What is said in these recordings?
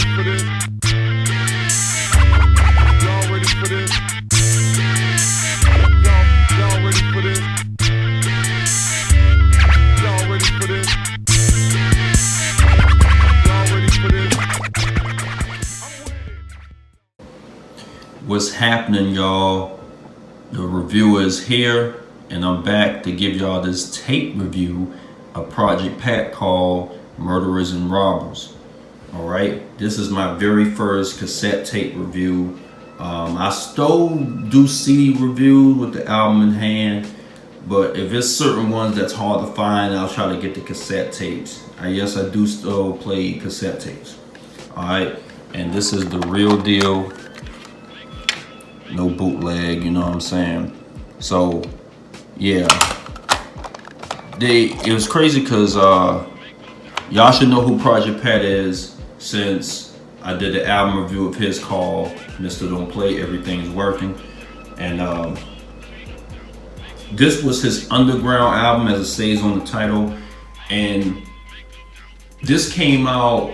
ready for this? Y'all ready for this? Y'all ready for this? Y'all ready for this? Y'all ready for this? What's happening, y'all? The reviewer is here, and I'm back to give y'all this tape review of Project Pat called Murderers and Robbers. All right, this is my very first cassette tape review. I still do CD reviews with the album in hand, but if it's certain ones that's hard to find, I'll try to get the cassette tapes. Yes, I do still play cassette tapes. All right, and this is the real deal. No bootleg, you know what I'm saying? So, yeah. It was crazy because y'all should know who Project Pat is, since I did the album review of his called Mr. Don't Play, Everything's Working. And this was his underground album, as it says on the title. And this came out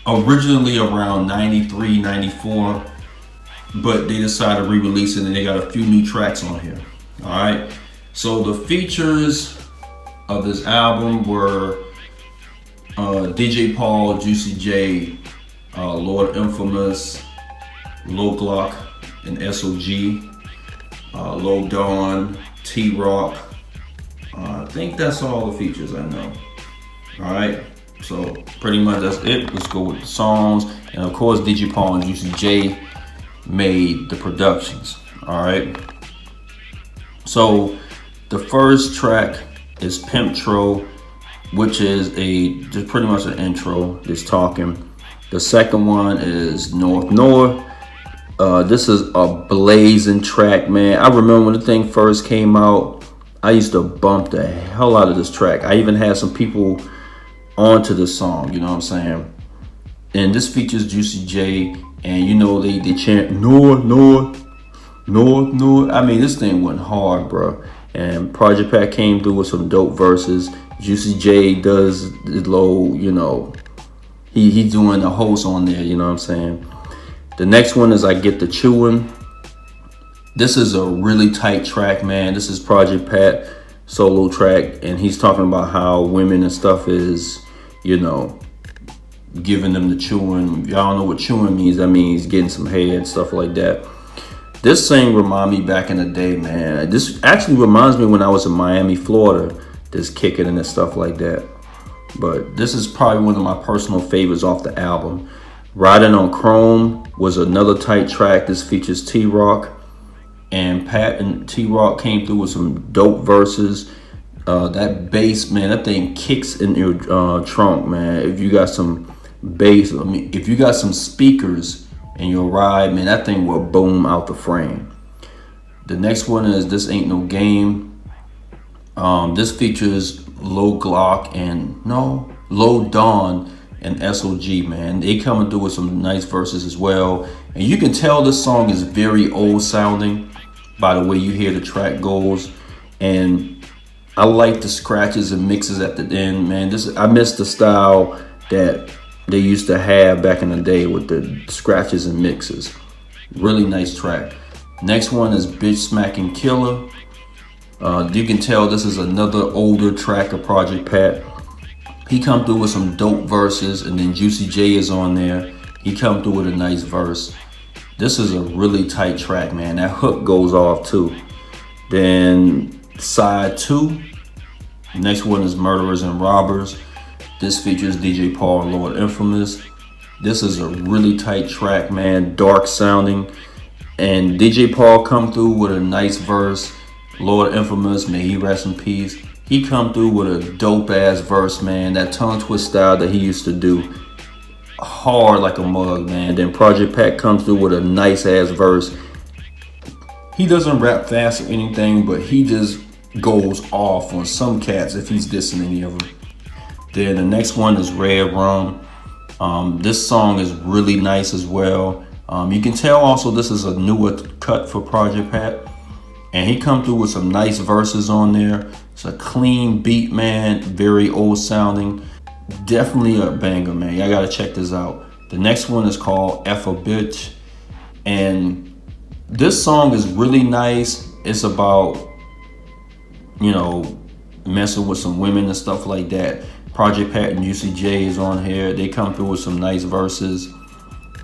originally around 93, 94. But they decided to re-release it, and they got a few new tracks on here. All right. So the features of this album were DJ Paul, Juicy J, Lord Infamous, Lil Glock, and SOG, Lil Dawn, T-Rock. I think that's all the features I know. All right. So pretty much that's it. Let's go with the songs, and of course DJ Paul and Juicy J made the productions. All right, so the first track is Pimptro, which is just pretty much an intro, just talking. The second one is North North. This is a blazing track, man. I remember when the thing first came out, I used to bump the hell out of this track. I even had some people onto the song, you know what I'm saying? And this features Juicy J. And you know, they chant North, North, North, North. I mean, this thing went hard, bro. And Project Pat came through with some dope verses. Juicy J does the low, you know, he's doing the host on there, you know what I'm saying? The next one is I Get the Chewin'. This is a really tight track, man. This is Project Pat solo track, and he's talking about how women and stuff is, you know, giving them the chewing. Y'all know what chewing means. That means getting some head, stuff like that. This thing remind me back in the day, man. This actually reminds me when I was in Miami, Florida, just kicking and stuff like that. But this is probably one of my personal favorites off the album. Riding on Chrome was another tight track. This features T-Rock, and Pat and T-Rock came through with some dope verses. That bass, man, that thing kicks in your trunk, man. If you got some bass, I mean, if you got some speakers in your ride, man, that thing will boom out the frame. The next one is This Ain't No Game. This features Lil Glock and Lil Dawn and SOG, man. They coming through with some nice verses as well. And you can tell this song is very old sounding by the way you hear the track goes. And I like the scratches and mixes at the end, man. I miss the style that they used to have back in the day with the scratches and mixes. Really nice track. Next one is Bitch Smacking Killer. You can tell this is another older track of Project Pat. He come through with some dope verses, and then Juicy J is on there. He come through with a nice verse. This is a really tight track, man. That hook goes off too. Then side 2. Next one is Murderers and Robbers. This features DJ Paul and Lord Infamous. This is a really tight track, man, dark sounding. And DJ Paul come through with a nice verse. Lord Infamous, may he rest in peace. He come through with a dope ass verse, man. That tongue twist style that he used to do. Hard like a mug, man. Then Project Pat comes through with a nice ass verse. He doesn't rap fast or anything, but he just goes off on some cats if he's dissing any of them. Then the next one is Red Rum. This song is really nice as well. You can tell also this is a newer cut for Project Pat. And he come through with some nice verses on there. It's a clean beat, man. Very old sounding. Definitely a banger, man. Y'all gotta check this out. The next one is called F a Bitch. And this song is really nice. It's about, you know, messing with some women and stuff like that. Project Pat and Juicy J is on here. They come through with some nice verses.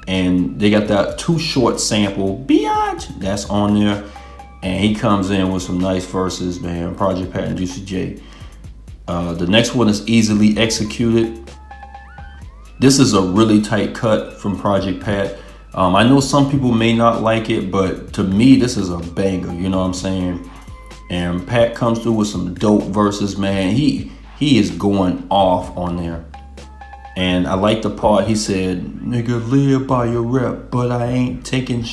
And they got that Too Short sample, Biatch, that's on there. And he comes in with some nice verses, man. Project Pat and Juicy J. The next one is Easily Executed. This is a really tight cut from Project Pat. I know some people may not like it, but to me, this is a banger, you know what I'm saying? And Pat comes through with some dope verses, man. He is going off on there. And I like the part he said, nigga, live by your rep, but I ain't taking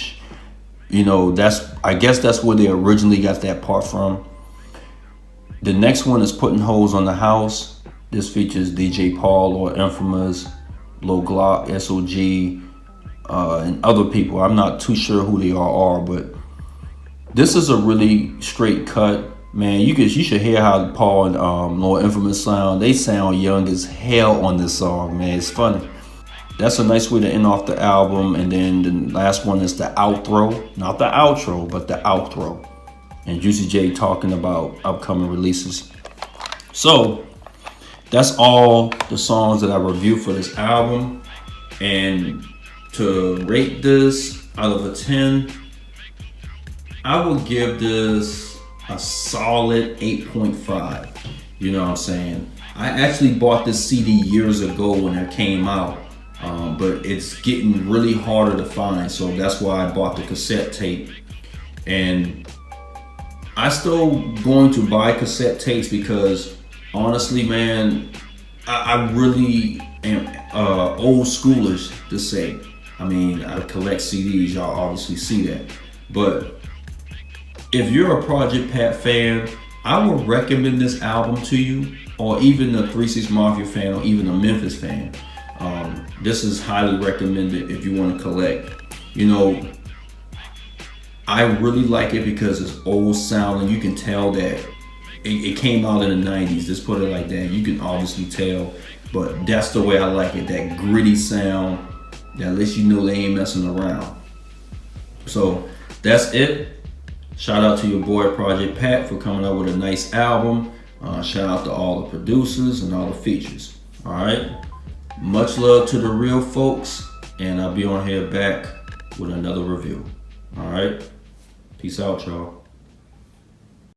you know, I guess that's where they originally got that part from. The next one is Putting Holes on the House. This features DJ Paul or Infamous, Lil Glock, SOG, and other people. I'm not too sure who they all are, but this is a really straight cut. Man, you should hear how Paul and Lil Infamous sound. They sound young as hell on this song, man. It's funny. That's a nice way to end off the album. And then the last one is the outro. Not the outro, but the outro. And Juicy J talking about upcoming releases. So that's all the songs that I reviewed for this album. And to rate this out of a 10, I would give this a solid 8.5. You know what I'm saying? I actually bought this CD years ago when it came out, but it's getting really harder to find, so that's why I bought the cassette tape. And I still going to buy cassette tapes because honestly, man, I really am old schoolish to say. I mean, I collect CDs, y'all obviously see that, but if you're a Project Pat fan, I would recommend this album to you, or even a 3 6 Mafia fan, or even a Memphis fan. This is highly recommended if you want to collect. You know, I really like it because it's old sounding. You can tell that it came out in the 90s. Just put it like that. You can obviously tell, but that's the way I like it. That gritty sound that lets you know they ain't messing around. So that's it. Shout out to your boy Project Pat for coming out with a nice album. Shout out to all the producers and all the features. All right. Much love to the real folks, and I'll be on here back with another review. All right. Peace out, y'all.